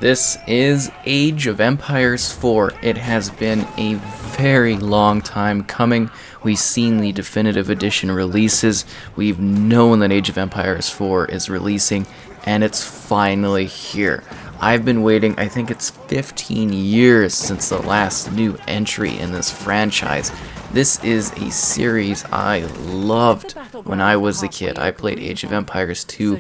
This is Age of Empires 4. It has been a very long time coming. We've seen the definitive edition releases. We've known that Age of Empires 4 is releasing, and it's finally here. I've been waiting, I think it's 15 years since the last new entry in this franchise. This is a series I loved when I was a kid. I played Age of Empires 2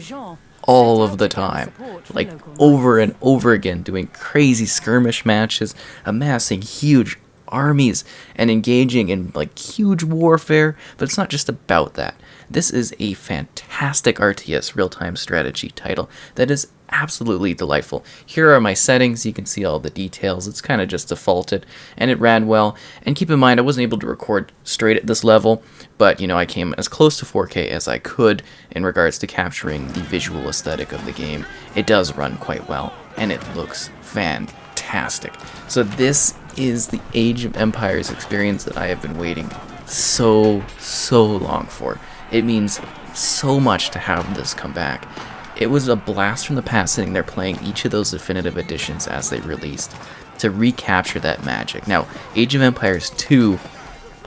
all of the time, like over and over again, doing crazy skirmish matches, amassing huge armies, and engaging in like huge warfare. But it's not just about that. This is a fantastic RTS real-time strategy title that is absolutely delightful. Here are my settings. You can see all the details. It's kind of just defaulted, and it ran well. And keep in mind, I wasn't able to record straight at this level, but I came as close to 4K as I could in regards to capturing the visual aesthetic of the game. It does run quite well, and it looks fantastic. So this is the Age of Empires experience that I have been waiting so long for. It means so much to have this come back. It was a blast from the past sitting there playing each of those definitive editions as they released to recapture that magic. Now, Age of Empires 2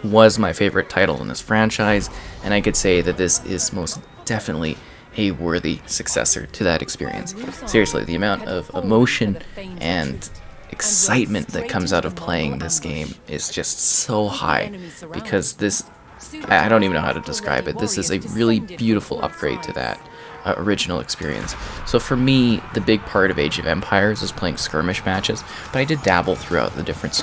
was my favorite title in this franchise, and I could say that this is most definitely a worthy successor to that experience. Seriously, the amount of emotion and excitement that comes out of playing this game is just so high, because this, I don't even know how to describe it. This is a really beautiful upgrade to that original experience. So for me, the big part of Age of Empires is playing skirmish matches, but I did dabble throughout the different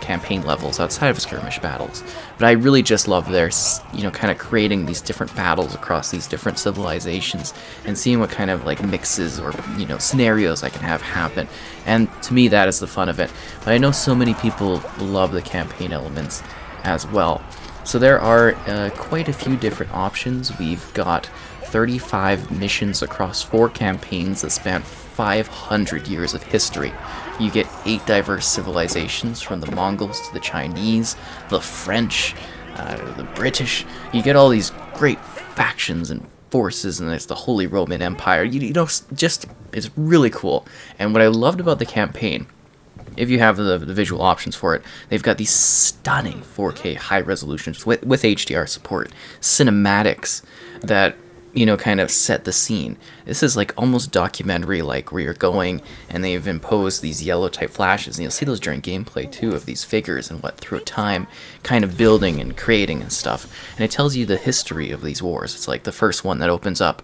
campaign levels outside of skirmish battles. But I really just love their, kind of creating these different battles across these different civilizations and seeing what kind of like mixes or scenarios I can have happen. And to me, that is the fun of it. But I know so many people love the campaign elements as well. So there are quite a few different options. We've got 35 missions across 4 campaigns that span 500 years of history. You get 8 diverse civilizations, from the Mongols to the Chinese, the French, the British. You get all these great factions and forces, and there's the Holy Roman Empire. It's really cool. And what I loved about the campaign, if you have the visual options for it, they've got these stunning 4K high resolutions with HDR support, cinematics that kind of set the scene. This is like almost documentary, like where you're going, and they've imposed these yellow type flashes, and you'll see those during gameplay too, of these figures and what through time kind of building and creating and stuff. And it tells you the history of these wars. It's like the first one that opens up,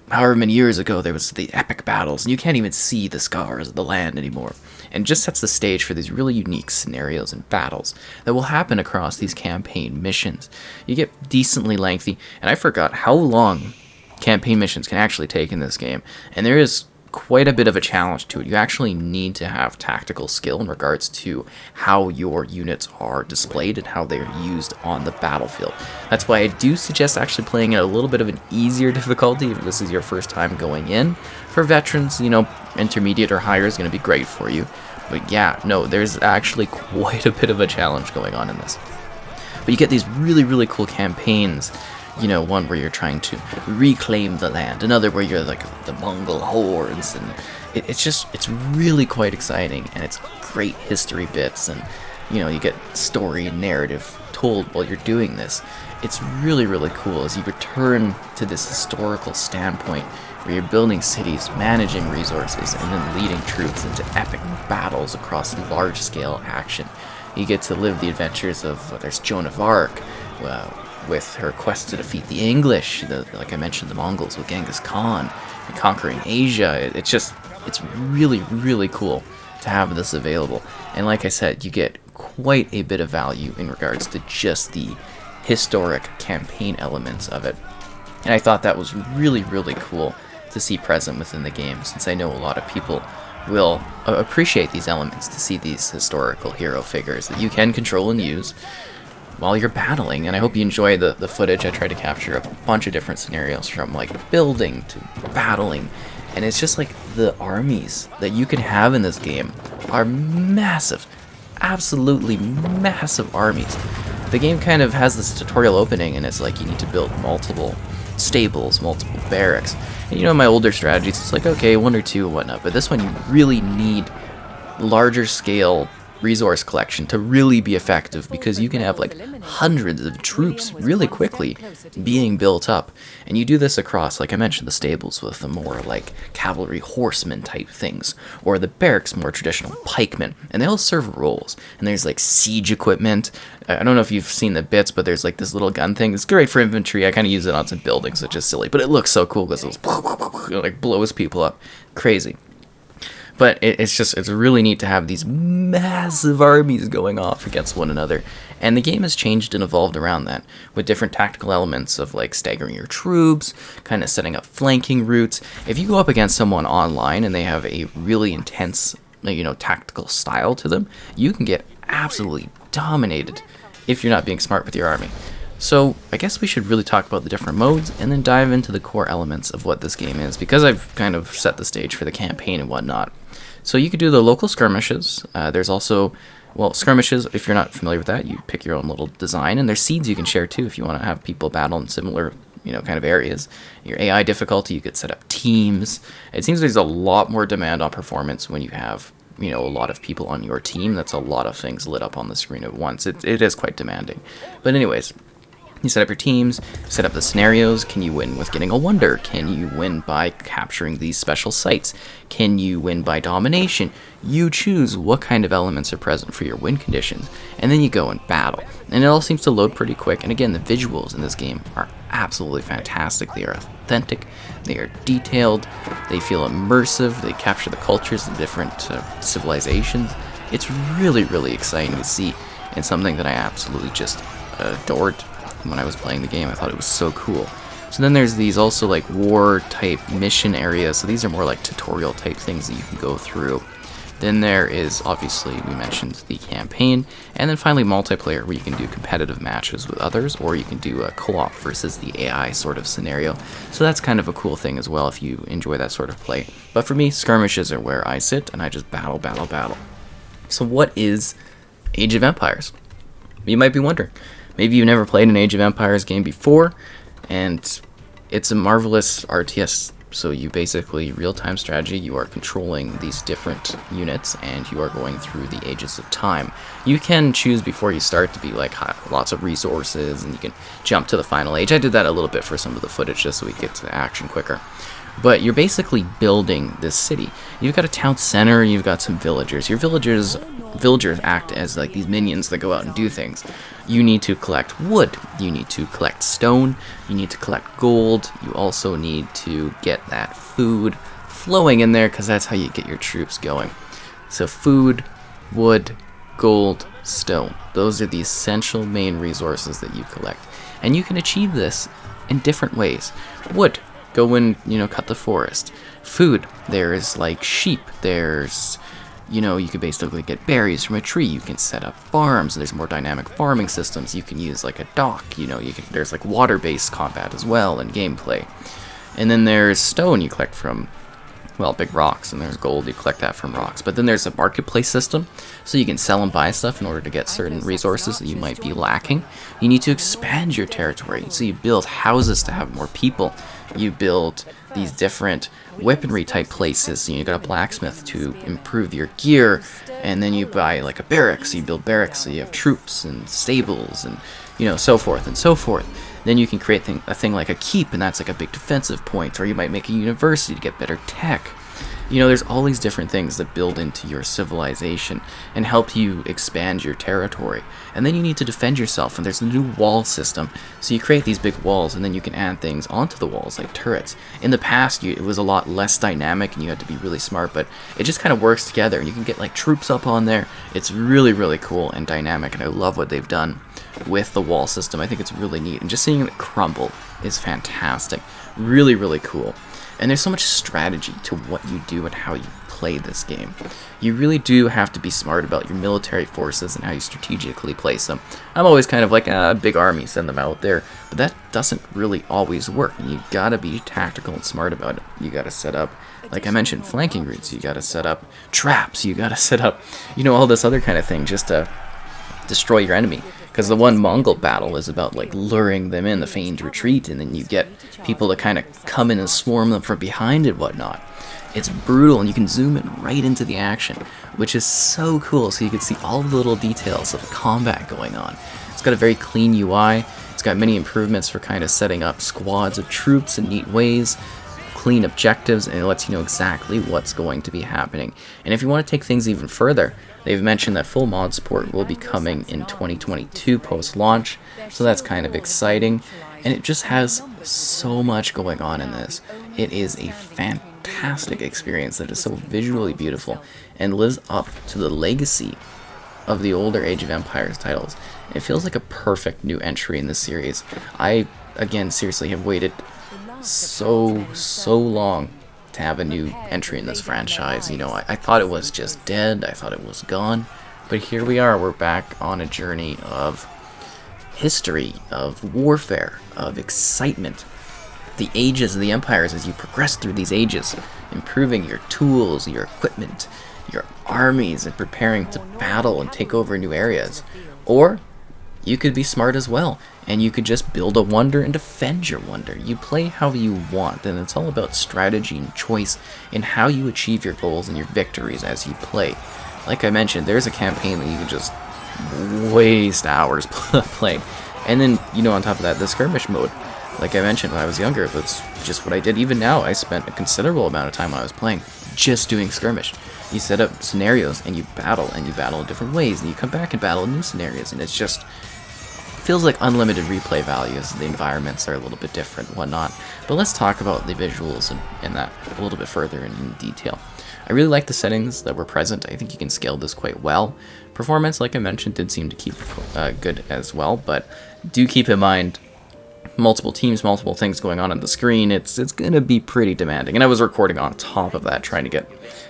however many years ago there was the epic battles, and you can't even see the scars of the land anymore. And just sets the stage for these really unique scenarios and battles that will happen across these campaign missions. You get decently lengthy, and I forgot how long campaign missions can actually take in this game, and there is quite a bit of a challenge to it. You actually need to have tactical skill in regards to how your units are displayed and how they're used on the battlefield. That's why I do suggest actually playing at a little bit of an easier difficulty if this is your first time going in. For veterans, intermediate or higher is going to be great for you. But yeah, no, there's actually quite a bit of a challenge going on in this. But you get these really cool campaigns. One where you're trying to reclaim the land, another where you're like the Mongol hordes, and it's really quite exciting, and it's great history bits, and you get story and narrative told while you're doing this. It's really cool as you return to this historical standpoint where you're building cities, managing resources, and then leading troops into epic battles across large-scale action. You get to live the adventures of, there's Joan of Arc, with her quest to defeat the English, like I mentioned, the Mongols with Genghis Khan, and conquering Asia. It's really cool to have this available. And like I said, you get quite a bit of value in regards to just the historic campaign elements of it. And I thought that was really cool to see present within the game, since I know a lot of people will appreciate these elements, to see these historical hero figures that you can control and use while you're battling. And I hope you enjoy the footage. I tried to capture a bunch of different scenarios, from like building to battling, and it's just like the armies that you can have in this game are massive, absolutely massive armies. The game kind of has this tutorial opening, and it's like you need to build multiple stables, multiple barracks. And in my older strategies, it's like, okay, 1 or 2 and whatnot, but this one you really need larger scale resource collection to really be effective, because you can have like hundreds of troops really quickly being built up, and you do this across, like I mentioned, the stables with the more like cavalry horsemen type things, or the barracks more traditional pikemen, and they all serve roles. And there's like siege equipment. I don't know if you've seen the bits, but there's like this little gun thing. It's great for infantry. I kind of use it on some buildings, which is silly, but it looks so cool because it like blows people up. Crazy. But it's really neat to have these massive armies going off against one another. And the game has changed and evolved around that, with different tactical elements of like staggering your troops, kind of setting up flanking routes. If you go up against someone online and they have a really intense, tactical style to them, you can get absolutely dominated if you're not being smart with your army. So I guess we should really talk about the different modes and then dive into the core elements of what this game is, because I've kind of set the stage for the campaign and whatnot. So you could do the local skirmishes. There's also, skirmishes, if you're not familiar with that, you pick your own little design. And there's seeds you can share too if you want to have people battle in similar, kind of areas. Your AI difficulty, you could set up teams. It seems there's a lot more demand on performance when you have, a lot of people on your team. That's a lot of things lit up on the screen at once. It is quite demanding. But anyways, you set up your teams, set up the scenarios. Can you win with getting a wonder? Can you win by capturing these special sites? Can you win by domination? You choose what kind of elements are present for your win conditions, and then you go and battle. And it all seems to load pretty quick, and again, the visuals in this game are absolutely fantastic. They are authentic, they are detailed, they feel immersive, they capture the cultures of different civilizations. It's really, really exciting to see, and something that I absolutely just adored when I was playing the game. I thought it was so cool. So then there's these also like war type mission areas. So these are more like tutorial type things that you can go through. Then there is, obviously, we mentioned the campaign, and then finally multiplayer, where you can do competitive matches with others, or you can do a co-op versus the AI sort of scenario. So that's kind of a cool thing as well if you enjoy that sort of play. But for me, skirmishes are where I sit and I just battle. So what is Age of Empires? You might be wondering. Maybe you've never played an Age of Empires game before, and it's a marvelous RTS. So you basically, real-time strategy, you are controlling these different units, and you are going through the ages of time. You can choose before you start to be like lots of resources, and you can jump to the final age. I did that a little bit for some of the footage just so we get to the action quicker. But you're basically building this city. You've got a town center, you've got some villagers. Your villagers act as like these minions that go out and do things. You need to collect wood, you need to collect stone, you need to collect gold, you also need to get that food flowing in there, because that's how you get your troops going. So food, wood, gold, stone. Those are the essential main resources that you collect. And you can achieve this in different ways. Wood, go and, cut the forest. Food, there's like sheep, there's, you could basically get berries from a tree. You can set up farms. There's more dynamic farming systems. You can use like a dock, there's like water-based combat as well and gameplay. And then there's stone you collect from, big rocks, and there's gold, you collect that from rocks. But then there's a marketplace system, so you can sell and buy stuff in order to get certain resources that you might be lacking. You need to expand your territory, so you build houses to have more people. You build these different weaponry type places, so you got a blacksmith to improve your gear, and then you buy like a barracks, so you build barracks, so you have troops and stables and so forth and so forth. Then you can create a thing like a keep, and that's like a big defensive point, or you might make a university to get better tech. There's all these different things that build into your civilization and help you expand your territory. And then you need to defend yourself, and there's a new wall system. So you create these big walls, and then you can add things onto the walls, like turrets. In the past, it was a lot less dynamic, and you had to be really smart, but it just kind of works together, and you can get like troops up on there. It's really, really cool and dynamic, and I love what they've done with the wall system. I think it's really neat, and just seeing it crumble is fantastic. Really, really cool. And there's so much strategy to what you do and how you play this game. You really do have to be smart about your military forces and how you strategically place them. I'm always kind of like a big army, send them out there, but that doesn't really always work, and you gotta be tactical and smart about it. You gotta set up, like I mentioned, flanking routes. You gotta set up traps. You gotta set up, all this other kind of thing just to destroy your enemy. Because the one Mongol battle is about like luring them in, the feigned retreat, and then you get people to kind of come in and swarm them from behind and whatnot. It's brutal, and you can zoom in right into the action, which is so cool, so you can see all of the little details of the combat going on. It's got a very clean UI, it's got many improvements for kind of setting up squads of troops in neat ways, clean objectives, and it lets you know exactly what's going to be happening. And if you want to take things even further, they've mentioned that full mod support will be coming in 2022 post-launch, so that's kind of exciting. And it just has so much going on in this. It is a fantastic experience that is so visually beautiful and lives up to the legacy of the older Age of Empires titles. It feels like a perfect new entry in this series. I, again, seriously have waited so long to have a new entry in this franchise. You know, I thought it was just dead, I thought it was gone, but here we are, we're back on a journey of history, of warfare, of excitement. The ages of the empires, as you progress through these ages, improving your tools, your equipment, your armies, and preparing to battle and take over new areas. Or you could be smart as well, and you could just build a wonder and defend your wonder. You play how you want, and it's all about strategy and choice in how you achieve your goals and your victories as you play. Like I mentioned, there's a campaign that you can just waste hours playing. And then, you know, on top of that, the skirmish mode. Like I mentioned, when I was younger, that's just what I did. Even now, I spent a considerable amount of time when I was playing just doing skirmish. You set up scenarios, and you battle in different ways, and you come back and battle in new scenarios, and it's just feels like unlimited replay values. The environments are a little bit different, whatnot. But let's talk about the visuals and that a little bit further in detail. I really like the settings that were present. I think you can scale this quite well. Performance, like I mentioned, did seem to keep good as well, but do keep in mind multiple teams, multiple things going on the screen. It's going to be pretty demanding. And I was recording on top of that, trying to get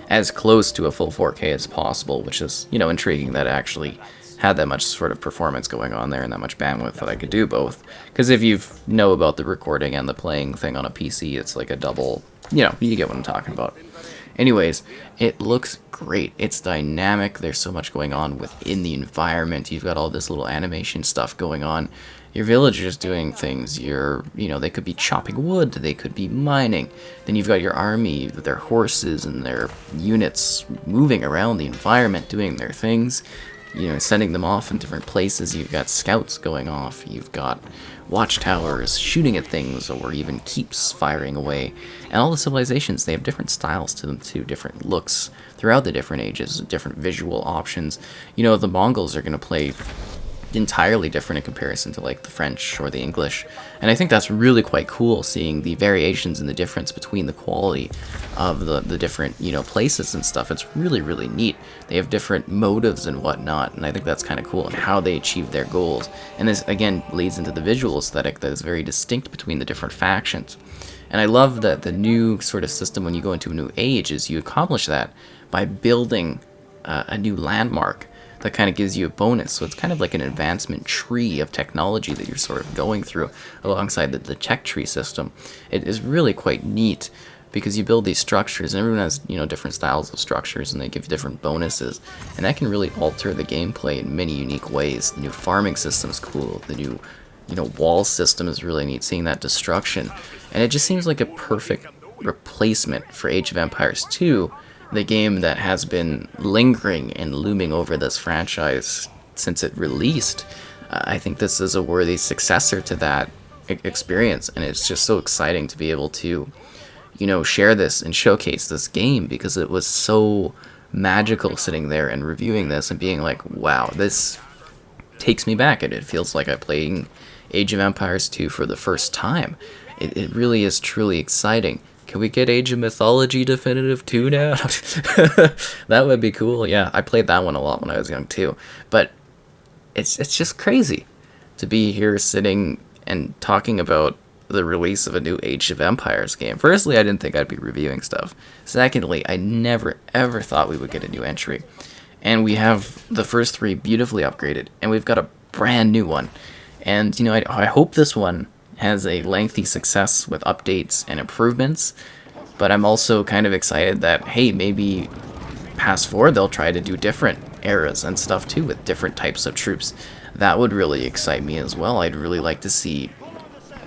as close to a full 4K as possible, which is, you know, intriguing that it actually had that much sort of performance going on there and that much bandwidth that I could do both. Because if you know about the recording and the playing thing on a PC, it's like a double, you know, you get what I'm talking about. Anyways, it looks great. It's dynamic. There's so much going on within the environment. You've got all this little animation stuff going on. Your villagers doing things. You know, they could be chopping wood. They could be mining. Then you've got your army with their horses and their units moving around the environment, doing their things. You know, sending them off in different places. You've got scouts going off. You've got watchtowers shooting at things, or even keeps firing away. And all the civilizations, they have different styles to them too, different looks throughout the different ages, different visual options. You know, the Mongols are going to play entirely different in comparison to like the French or the English, and I think that's really quite cool, seeing the variations and the difference between the quality of the different, you know, places and stuff. It's really neat. They have different motives and whatnot, and I think that's kind of cool, and how they achieve their goals. And this again leads into the visual aesthetic that is very distinct between the different factions. And I love that the new sort of system when you go into a new age is you accomplish that by building a new landmark that kind of gives you a bonus. So it's kind of like an advancement tree of technology that you're sort of going through alongside the tech tree system. It is really quite neat because you build these structures, and everyone has, you know, different styles of structures, and they give you different bonuses, and that can really alter the gameplay in many unique ways. The new farming system is cool. The new, you know, wall system is really neat, seeing that destruction, and it just seems like a perfect replacement for Age of Empires 2, the game that has been lingering and looming over this franchise since it released. I think this is a worthy successor to that experience, and it's just so exciting to be able to, you know, share this and showcase this game, because it was so magical sitting there and reviewing this and being like, wow, this takes me back. It feels like I'm playing Age of Empires 2 for the first time. It really is truly exciting. Can we get Age of Mythology Definitive 2 now? That would be cool. Yeah, I played that one a lot when I was young too. But it's just crazy to be here sitting and talking about the release of a new Age of Empires game. Firstly, I didn't think I'd be reviewing stuff. Secondly, I never ever thought we would get a new entry. And we have the first three beautifully upgraded, and we've got a brand new one. And, you know, I hope this one has a lengthy success with updates and improvements, but I'm also kind of excited that, hey, maybe past 4 they'll try to do different eras and stuff too, with different types of troops. That would really excite me as well. I'd really like to see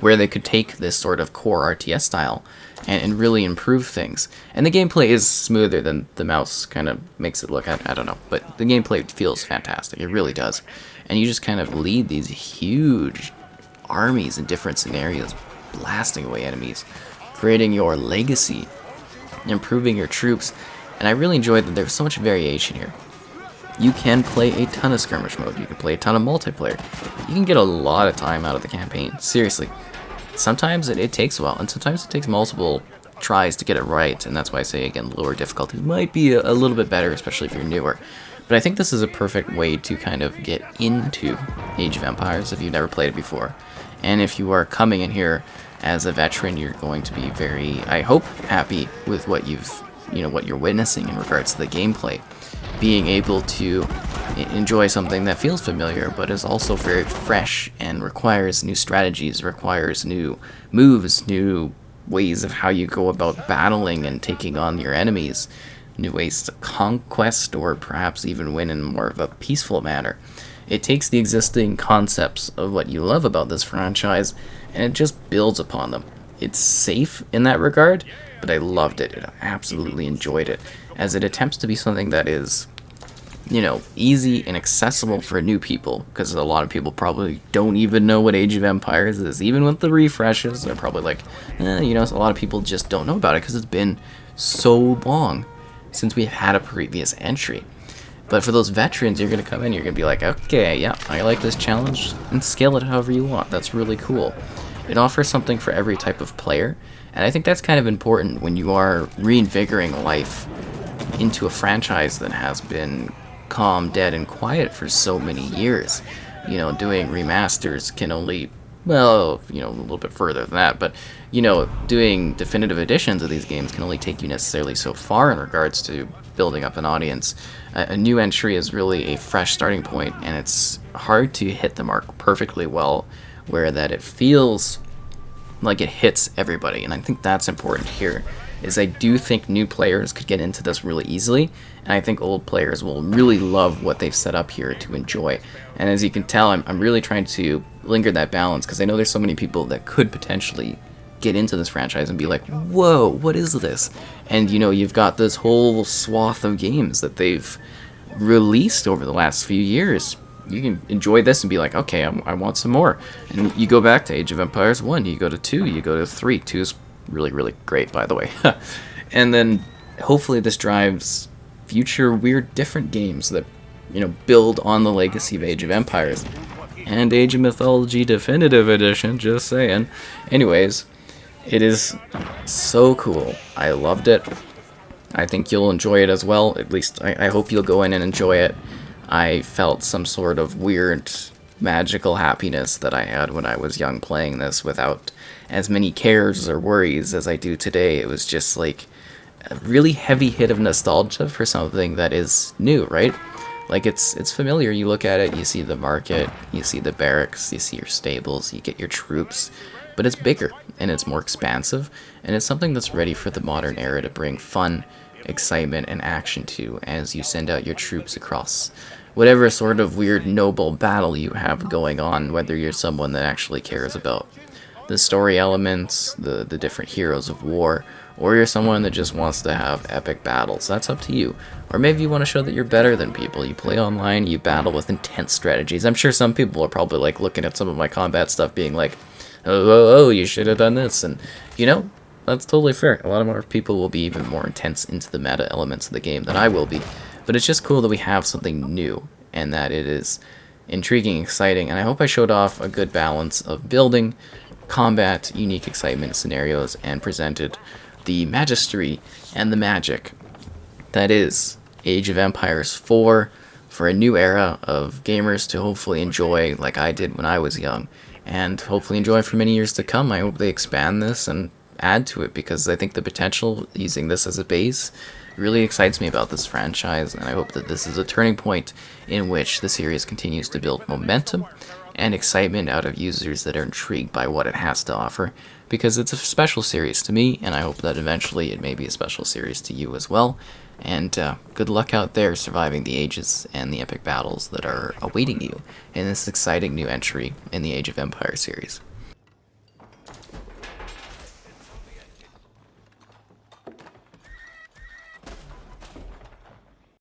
where they could take this sort of core RTS style and really improve things. And the gameplay is smoother than the mouse kind of makes it look. I don't know, but the gameplay feels fantastic. It really does. And you just kind of lead these huge armies in different scenarios, blasting away enemies, creating your legacy, improving your troops. And I really enjoyed that there's so much variation here. You can play a ton of skirmish mode, you can play a ton of multiplayer, you can get a lot of time out of the campaign, seriously. Sometimes it takes a while, and sometimes it takes multiple tries to get it right, and that's why I say, again, lower difficulty might be a little bit better, especially if you're newer. But I think this is a perfect way to kind of get into Age of Empires if you've never played it before. And if you are coming in here as a veteran, you're going to be very, I hope, happy with what what you're witnessing in regards to the gameplay. Being able to enjoy something that feels familiar but is also very fresh and requires new strategies, requires new moves, new ways of how you go about battling and taking on your enemies, new ways to conquest or perhaps even win in more of a peaceful manner. It takes the existing concepts of what you love about this franchise and it just builds upon them. It's safe in that regard, but I loved it. I absolutely enjoyed it, as it attempts to be something that is, easy and accessible for new people, because a lot of people probably don't even know what Age of Empires is. Even with the refreshes, they're probably like, a lot of people just don't know about it because it's been so long since we've had a previous entry. But for those veterans, you're going to come in, you're going to be like, okay, yeah, I like this challenge, and scale it however you want. That's really cool. It offers something for every type of player, and I think that's kind of important when you are reinvigorating life into a franchise that has been calm, dead, and quiet for so many years. Doing remasters can only, a little bit further than that, but, doing definitive editions of these games can only take you necessarily so far in regards to building up an audience. A new entry is really a fresh starting point, and it's hard to hit the mark perfectly well, where that it feels like it hits everybody, and I think that's important here. I do think new players could get into this really easily, and I think old players will really love what they've set up here to enjoy. And as you can tell, I'm really trying to linger that balance, because I know there's so many people that could potentially get into this franchise and be like, whoa, what is this? And you've got this whole swath of games that they've released over the last few years. You can enjoy this and be like, okay, I want some more. And you go back to Age of Empires 1, you go to 2, you go to 3. 2 is really, really great, by the way. And then hopefully this drives future weird different games that, build on the legacy of Age of Empires. And Age of Mythology Definitive Edition, just saying. Anyways, it is so cool. I loved it. I think you'll enjoy it as well. At least I hope you'll go in and enjoy it. I felt some sort of weird magical happiness that I had when I was young playing this without as many cares or worries as I do today. It was just like a really heavy hit of nostalgia for something that is new, right? Like it's familiar. You look at it, you see the market, you see the barracks, you see your stables, you get your troops, but it's bigger and it's more expansive, and it's something that's ready for the modern era to bring fun, excitement, and action to as you send out your troops across whatever sort of weird noble battle you have going on, whether you're someone that actually cares about the story elements, the different heroes of war, or you're someone that just wants to have epic battles. That's up to you. Or maybe you want to show that you're better than people. You play online, you battle with intense strategies. I'm sure some people are probably like looking at some of my combat stuff being like, oh, you should have done this. And, that's totally fair. A lot of more people will be even more intense into the meta elements of the game than I will be. But it's just cool that we have something new, and that it is intriguing, exciting, and I hope I showed off a good balance of building, combat, unique excitement scenarios, and presented the magistry and the magic that is Age of Empires 4 for a new era of gamers to hopefully enjoy like I did when I was young, and hopefully enjoy for many years to come. I hope they expand this and add to it, because I think the potential using this as a base really excites me about this franchise, and I hope that this is a turning point in which the series continues to build momentum and excitement out of users that are intrigued by what it has to offer, because it's a special series to me, and I hope that eventually it may be a special series to you as well. And good luck out there surviving the ages and the epic battles that are awaiting you in this exciting new entry in the Age of Empires series.